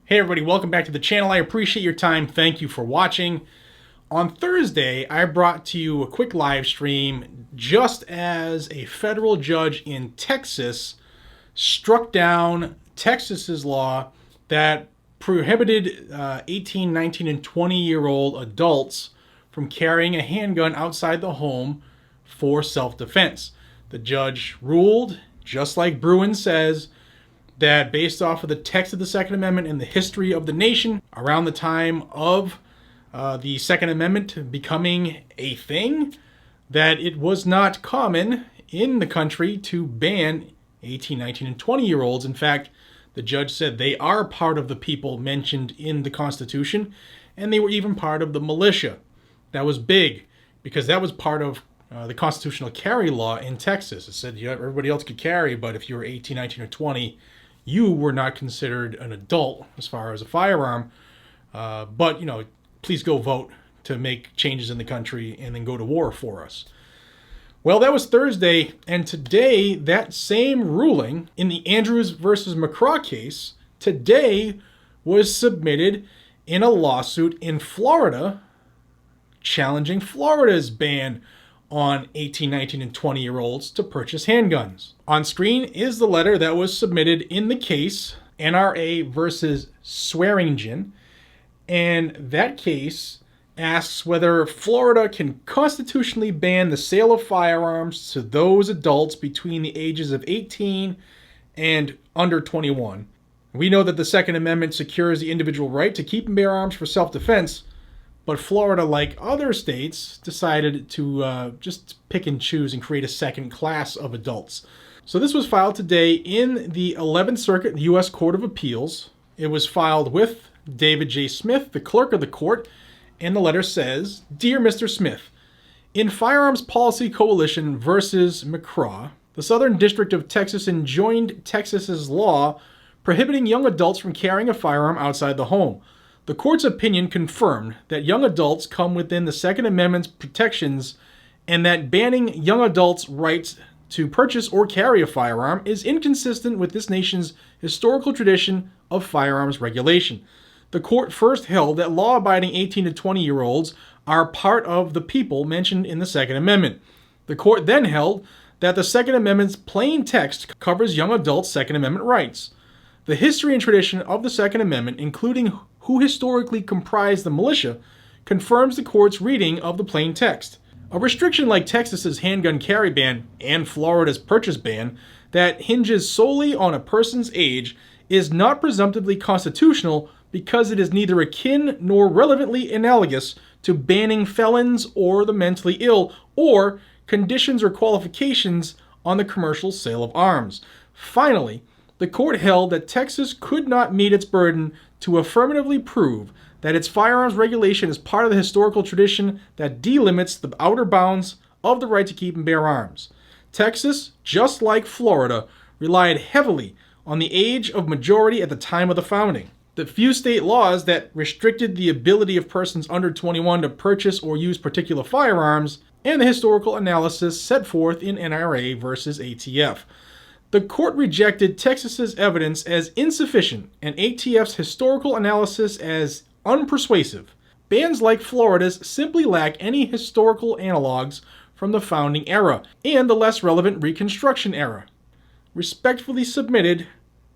Hey everybody, welcome back to the channel. I appreciate your time. Thank you for watching. On Thursday, I brought to you a quick live stream just as a federal judge in Texas struck down Texas's law that prohibited 18, 19, and 20-year-old adults from carrying a handgun outside the home for self-defense. The judge ruled, just like Bruin says, that based off of the text of the Second Amendment and the history of the nation around the time of the Second Amendment becoming a thing, that it was not common in the country to ban 18, 19, and 20-year-olds. In fact, the judge said they are part of the people mentioned in the Constitution, and they were even part of the militia. That was big, because that was part of the constitutional carry law in Texas. It said everybody else could carry, but if you were 18, 19, or 20, you were not considered an adult as far as a firearm. But, please go vote to make changes in the country and then go to war for us. Well, that was Thursday, and today, that same ruling in the Andrews versus McCraw case, today was submitted in a lawsuit in Florida challenging Florida's ban on 18, 19, and 20-year-olds to purchase handguns. On screen is the letter that was submitted in the case, NRA versus Swearingen, and that case asks whether Florida can constitutionally ban the sale of firearms to those adults between the ages of 18 and under 21. We know that the Second Amendment secures the individual right to keep and bear arms for self-defense, but Florida, like other states, decided to just pick and choose and create a second class of adults. So this was filed today in the 11th Circuit, the U.S. Court of Appeals. It was filed with David J. Smith, the clerk of the court, and the letter says, "Dear Mr. Smith, in Firearms Policy Coalition versus McCraw, the Southern District of Texas enjoined Texas's law prohibiting young adults from carrying a firearm outside the home. The court's opinion confirmed that young adults come within the Second Amendment's protections and that banning young adults' rights to purchase or carry a firearm is inconsistent with this nation's historical tradition of firearms regulation. The court first held that law-abiding 18 to 20-year-olds are part of the people mentioned in the Second Amendment. The court then held that the Second Amendment's plain text covers young adults' Second Amendment rights. The history and tradition of the Second Amendment, including who historically comprised the militia, confirms the court's reading of the plain text. A restriction like Texas's handgun carry ban and Florida's purchase ban that hinges solely on a person's age is not presumptively constitutional because it is neither akin nor relevantly analogous to banning felons or the mentally ill or conditions or qualifications on the commercial sale of arms. Finally, the court held that Texas could not meet its burden to affirmatively prove that its firearms regulation is part of the historical tradition that delimits the outer bounds of the right to keep and bear arms. Texas, just like Florida, relied heavily on the age of majority at the time of the founding. The few state laws that restricted the ability of persons under 21 to purchase or use particular firearms, and the historical analysis set forth in NRA versus ATF. The court rejected Texas's evidence as insufficient and ATF's historical analysis as unpersuasive. Bans like Florida's simply lack any historical analogs from the founding era and the less relevant Reconstruction era. Respectfully submitted,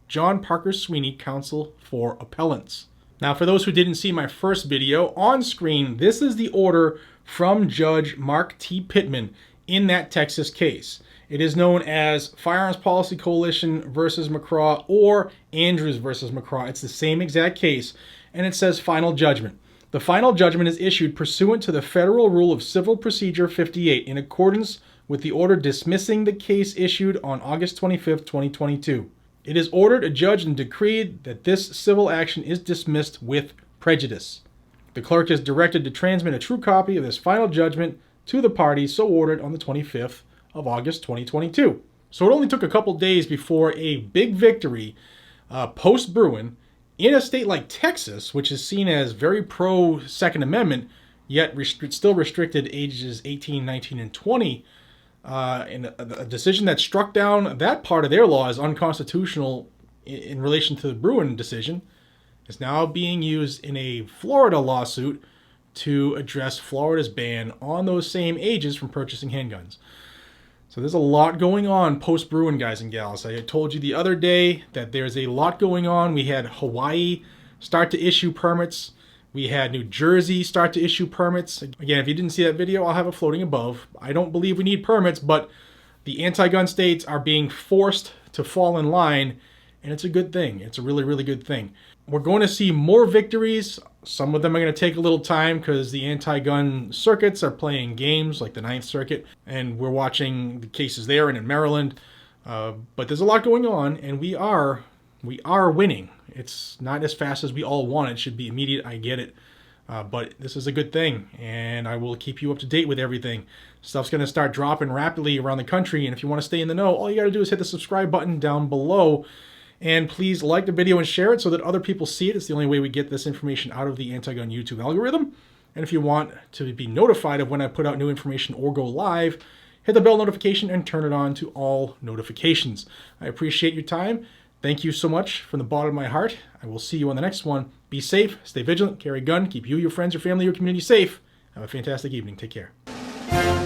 John Parker Sweeney, Counsel for Appellants." Now, for those who didn't see my first video, on screen, this is the order from Judge Mark T. Pittman in that Texas case. It is known as Firearms Policy Coalition versus McCraw or Andrews versus McCraw. It's the same exact case, and it says final judgment. The final judgment is issued pursuant to the Federal Rule of Civil Procedure 58 in accordance with the order dismissing the case issued on August 25, 2022. It is ordered, adjudged, and decreed that this civil action is dismissed with prejudice. The clerk is directed to transmit a true copy of this final judgment to the parties so ordered on the 25th of August 2022. So it only took a couple days before a big victory post-Bruin in a state like Texas, which is seen as very pro-Second Amendment, yet still restricted ages 18, 19, and 20, in a decision that struck down that part of their law as unconstitutional in relation to the Bruin decision. is now being used in a Florida lawsuit to address Florida's ban on those same ages from purchasing handguns. So there's a lot going on post-Bruin, guys and gals. I told you the other day that there's a lot going on. We had Hawaii start to issue permits. We had New Jersey start to issue permits. Again, if you didn't see that video, I'll have it floating above. I don't believe we need permits, but the anti-gun states are being forced to fall in line, and it's a good thing. It's a really, really good thing. We're going to see more victories. Some of them are going to take a little time because the anti-gun circuits are playing games like the Ninth Circuit, and we're watching the cases there and in Maryland. But there's a lot going on, and we are winning. It's not as fast as we all want. It should be immediate. I get it. But this is a good thing, and I will keep you up to date with everything. Stuff's going to start dropping rapidly around the country, and if you want to stay in the know, all you got to do is hit the subscribe button down below. And please like the video and share it so that other people see it. It's the only way we get this information out of the anti-gun YouTube algorithm. And if you want to be notified of when I put out new information or go live, hit the bell notification and turn it on to all notifications. I appreciate your time. Thank you so much from the bottom of my heart. I will see you on the next one. Be safe, stay vigilant, carry a gun, keep you, your friends, your family, your community safe. Have a fantastic evening. Take care.